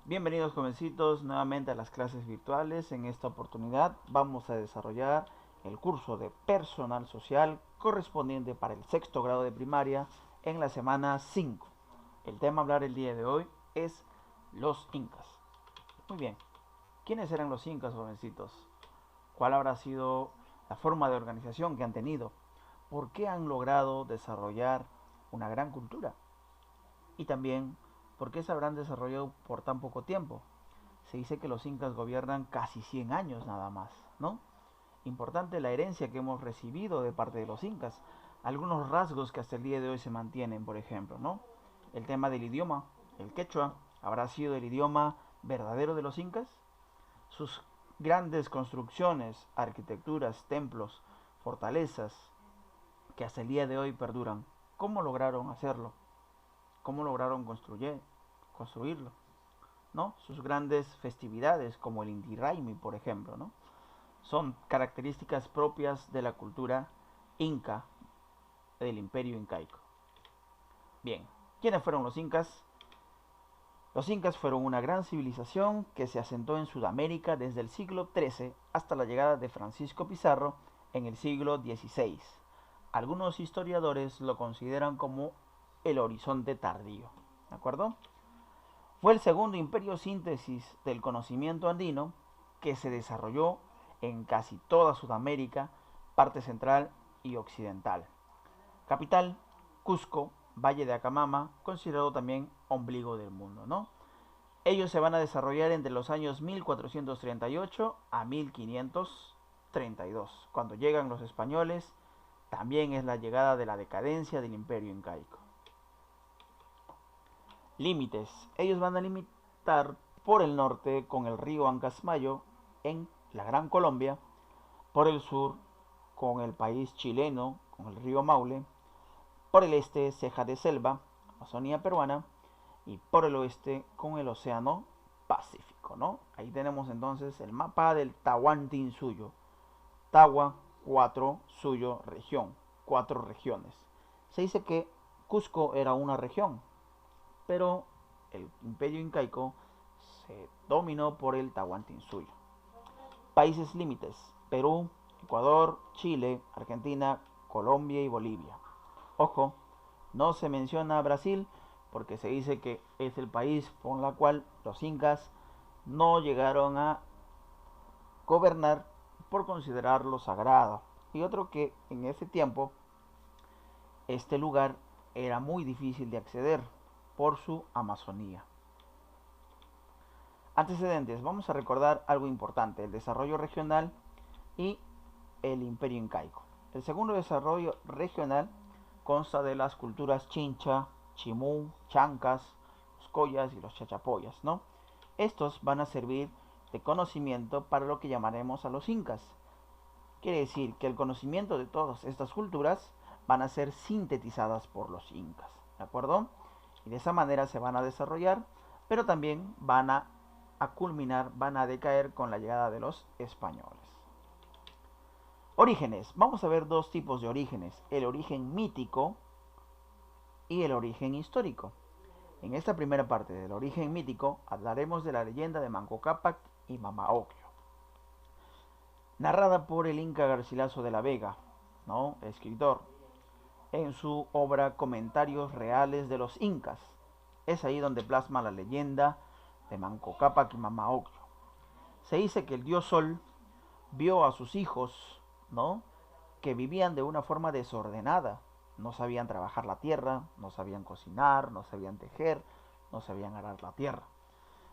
Bienvenidos jovencitos nuevamente a las clases virtuales. En esta oportunidad vamos a desarrollar el curso de personal social correspondiente para el sexto grado de primaria en la semana 5. El tema a hablar el día de hoy es los incas. Muy bien, ¿quiénes eran los incas, jovencitos? ¿Cuál habrá sido la forma de organización que han tenido? ¿Por qué han logrado desarrollar una gran cultura? Y también, ¿por qué se habrán desarrollado por tan poco tiempo? Se dice que los incas gobiernan casi 100 años nada más, ¿no? Importante la herencia que hemos recibido de parte de los incas. Algunos rasgos que hasta el día de hoy se mantienen, por ejemplo, ¿no? El tema del idioma, el quechua, ¿habrá sido el idioma verdadero de los incas? Sus grandes construcciones, arquitecturas, templos, fortalezas, que hasta el día de hoy perduran. ¿Cómo lograron hacerlo? ¿Cómo lograron construirlo? ¿No? Sus grandes festividades, como el Inti Raymi, por ejemplo, ¿no? Son características propias de la cultura inca, del imperio incaico. Bien, ¿quiénes fueron los incas? Los incas fueron una gran civilización que se asentó en Sudamérica desde el siglo XIII hasta la llegada de Francisco Pizarro en el siglo XVI. Algunos historiadores lo consideran como el horizonte tardío. ¿De acuerdo? Fue el segundo imperio síntesis del conocimiento andino que se desarrolló en casi toda Sudamérica, parte central y occidental. Capital, Cusco, Valle de Acamama, considerado también ombligo del mundo, ¿no? Ellos se van a desarrollar entre los años 1438 a 1532. Cuando llegan los españoles, también es la llegada de la decadencia del imperio incaico. Límites. Ellos van a limitar por el norte con el río Ancasmayo en la Gran Colombia, por el sur con el país chileno, con el río Maule, por el este Ceja de Selva, Amazonía peruana, y por el oeste con el Océano Pacífico, ¿no? Ahí tenemos entonces el mapa del Tahuantinsuyo. Tagua, 4, Suyo, región, 4 regiones. Se dice que Cusco era una región, pero el imperio incaico se dominó por el Tahuantinsuyo. Países límites: Perú, Ecuador, Chile, Argentina, Colombia y Bolivia. Ojo, no se menciona a Brasil porque se dice que es el país por el cual los incas no llegaron a gobernar por considerarlo sagrado. Y otro que en ese tiempo este lugar era muy difícil de acceder por su Amazonía. Antecedentes, vamos a recordar algo importante: el desarrollo regional y el imperio incaico. El segundo desarrollo regional consta de las culturas chincha, chimú, chancas, los collas y los chachapoyas, ¿no? Estos van a servir de conocimiento para lo que llamaremos a los incas. Quiere decir que el conocimiento de todas estas culturas van a ser sintetizadas por los incas, ¿de acuerdo? Y de esa manera se van a desarrollar, pero también van a culminar, van a decaer con la llegada de los españoles. Orígenes. Vamos a ver dos tipos de orígenes: el origen mítico y el origen histórico. En esta primera parte del origen mítico hablaremos de la leyenda de Manco Cápac y Mama Ocllo, narrada por el Inca Garcilaso de la Vega, ¿no?, escritor, en su obra Comentarios Reales de los Incas. Es ahí donde plasma la leyenda de Manco Cápac y Mama Ocllo. Se dice que el dios Sol vio a sus hijos, ¿no?, que vivían de una forma desordenada. No sabían trabajar la tierra, no sabían cocinar, no sabían tejer, no sabían arar la tierra.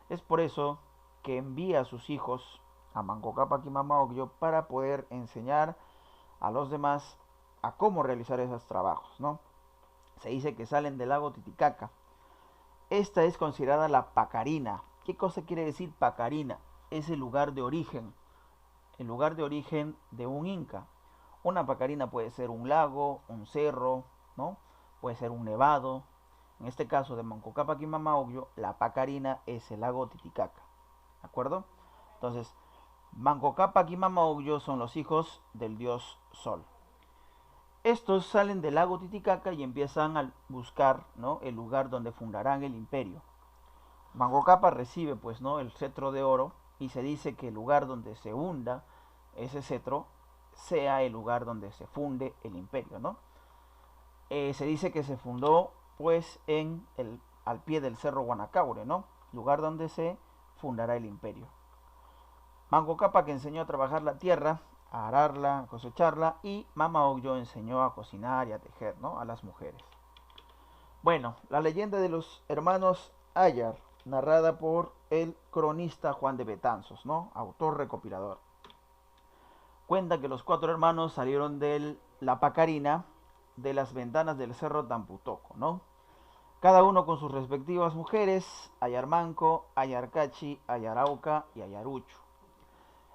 Es por eso que envía a sus hijos a Manco Cápac y Mama Ocllo para poder enseñar a los demás a cómo realizar esos trabajos, ¿no? Se dice que salen del lago Titicaca. Esta es considerada la Pacarina. ¿Qué cosa quiere decir Pacarina? Es el lugar de origen de un inca. Una pacarina puede ser un lago, un cerro, ¿no? Puede ser un nevado. En este caso de Manco Cápac y Mama Ocllo, la pacarina es el lago Titicaca. ¿De acuerdo? Entonces, Manco Cápac y Mama Ocllo son los hijos del dios Sol. Estos salen del lago Titicaca y empiezan a buscar, ¿no?, el lugar donde fundarán el imperio. Manco Cápac recibe pues, ¿no?, el cetro de oro, y se dice que el lugar donde se hunda ese cetro sea el lugar donde se funde el imperio, ¿no? Se dice que se fundó pues al pie del cerro Guanacaure, ¿no? Lugar donde se fundará el imperio. Manco Cápac enseñó a trabajar la tierra, a ararla, a cosecharla, y Mama Ocllo enseñó a cocinar y a tejer, ¿no?, a las mujeres. Bueno, la leyenda de los hermanos Ayar, narrada por el cronista Juan de Betanzos, ¿no?, autor recopilador. Cuenta que los cuatro hermanos salieron de la Pacarina, de las ventanas del cerro Tamputoco, ¿no? Cada uno con sus respectivas mujeres, Ayarmanco, Ayarcachi, Ayarauca y Ayarucho.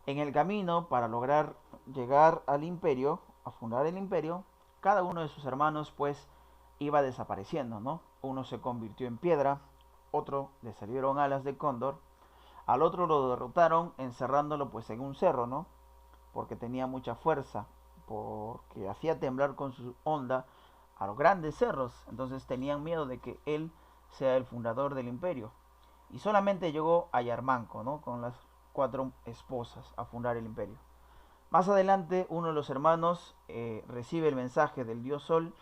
En el camino, para lograr llegar al imperio, a fundar el imperio, cada uno de sus hermanos pues iba desapareciendo, ¿no? Uno se convirtió en piedra, otro le salieron alas de cóndor, al otro lo derrotaron encerrándolo pues en un cerro, ¿no?, porque tenía mucha fuerza, porque hacía temblar con su onda a los grandes cerros, entonces tenían miedo de que él sea el fundador del imperio. Y solamente llegó a Yarmanco, ¿no?, con las cuatro esposas, a fundar el imperio. Más adelante, uno de los hermanos recibe el mensaje del dios Sol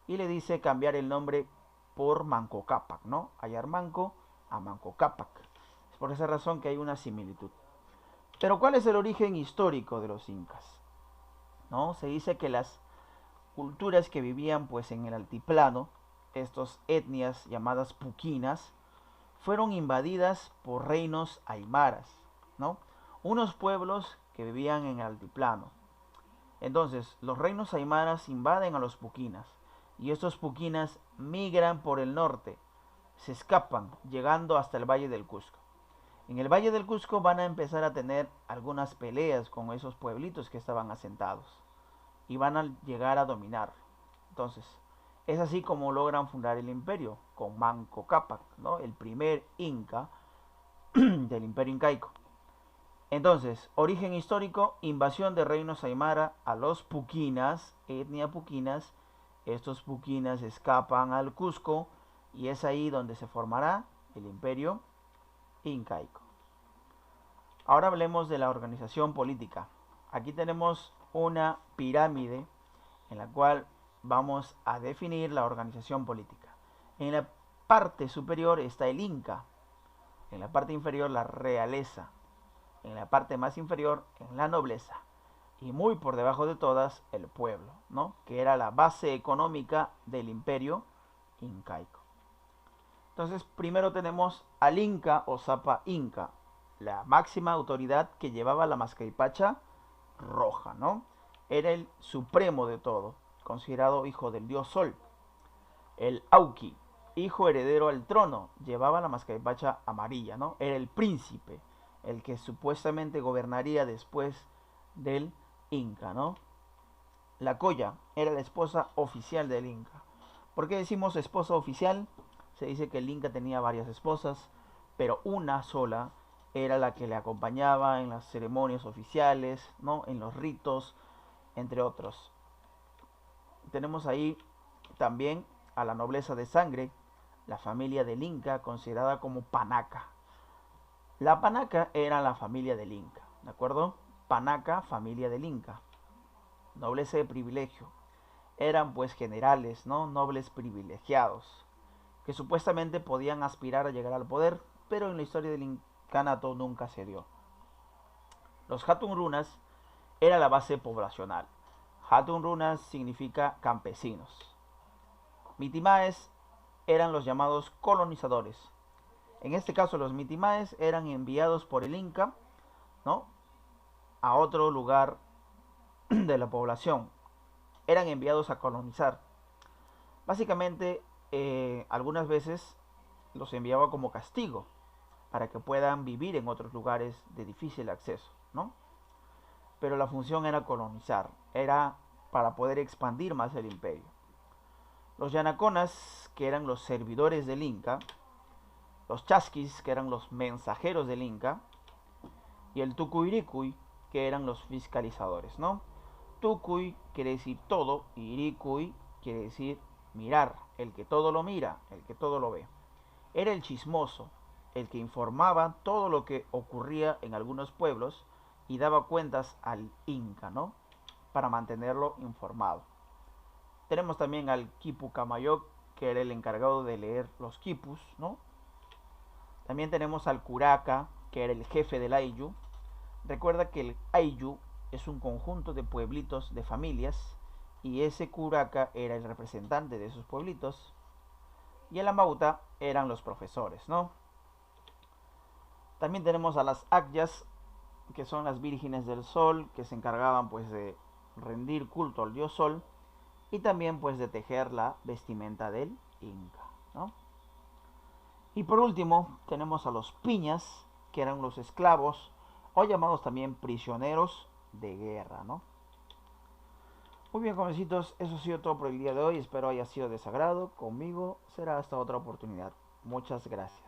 y le dice cambiar el nombre por Manco Cápac, ¿no? A Yarmanco a Manco Cápac. Es por esa razón que hay una similitud. Pero ¿cuál es el origen histórico de los incas? ¿No? Se dice que las culturas que vivían pues en el altiplano, estas etnias llamadas puquinas, fueron invadidas por reinos aymaras, ¿no?, unos pueblos que vivían en el altiplano. Entonces, los reinos aymaras invaden a los puquinas, y estos puquinas migran por el norte, se escapan, llegando hasta el Valle del Cusco. En el Valle del Cusco van a empezar a tener algunas peleas con esos pueblitos que estaban asentados y van a llegar a dominar. Entonces, es así como logran fundar el imperio, con Manco Cápac, ¿no?, el primer inca del imperio incaico. Entonces, origen histórico, invasión de reinos aymara a los puquinas, etnia puquinas. Estos puquinas escapan al Cusco y es ahí donde se formará el imperio incaico. Ahora hablemos de la organización política. Aquí tenemos una pirámide en la cual vamos a definir la organización política. En la parte superior está el Inca, en la parte inferior la realeza, en la parte más inferior en la nobleza y muy por debajo de todas el pueblo, ¿no?, que era la base económica del imperio incaico. Entonces primero tenemos al Inca o Zapa Inca, la máxima autoridad que llevaba la mascaripacha roja, ¿no? Era el supremo de todo, considerado hijo del dios Sol. El Auqui, hijo heredero al trono, llevaba la mascaripacha amarilla, ¿no? Era el príncipe, el que supuestamente gobernaría después del Inca, ¿no? La Colla era la esposa oficial del Inca. ¿Por qué decimos esposa oficial? Se dice que el Inca tenía varias esposas, pero una sola era la que le acompañaba en las ceremonias oficiales, ¿no?, en los ritos, entre otros. Tenemos ahí también a la nobleza de sangre, la familia del Inca, considerada como Panaca. La Panaca era la familia del Inca, ¿de acuerdo? Panaca, familia del Inca. Nobleza de privilegio. Eran pues generales, ¿no?, nobles privilegiados, que supuestamente podían aspirar a llegar al poder, pero en la historia del incanato nunca se dio. Los Hatun Runas era la base poblacional. Hatun Runas significa campesinos. Mitimaes eran los llamados colonizadores. En este caso los mitimaes eran enviados por el Inca, ¿no?, a otro lugar de la población. Eran enviados a colonizar. Básicamente, algunas veces los enviaba como castigo para que puedan vivir en otros lugares de difícil acceso, ¿no? Pero la función era colonizar, era para poder expandir más el imperio. Los yanaconas, que eran los servidores del Inca, los chasquis, que eran los mensajeros del Inca, y el tucuiricuy, que eran los fiscalizadores, ¿no? Tucuy quiere decir todo y iricuy quiere decir mirar, el que todo lo mira, el que todo lo ve. Era el chismoso, el que informaba todo lo que ocurría en algunos pueblos y daba cuentas al Inca, ¿no? Para mantenerlo informado. Tenemos también al Quipu Camayoc, que era el encargado de leer los quipus, ¿no? También tenemos al Curaca, que era el jefe del Ayllu. Recuerda que el Ayllu es un conjunto de pueblitos de familias y ese Curaca era el representante de esos pueblitos. Y el Amauta eran los profesores, ¿no? También tenemos a las Akyas, que son las vírgenes del sol, que se encargaban pues de rendir culto al dios sol y también pues de tejer la vestimenta del Inca, ¿no? Y por último tenemos a los piñas, que eran los esclavos o llamados también prisioneros de guerra, ¿no? Muy bien, jovencitos, eso ha sido todo por el día de hoy. Espero haya sido de sagrado. Conmigo será hasta otra oportunidad. Muchas gracias.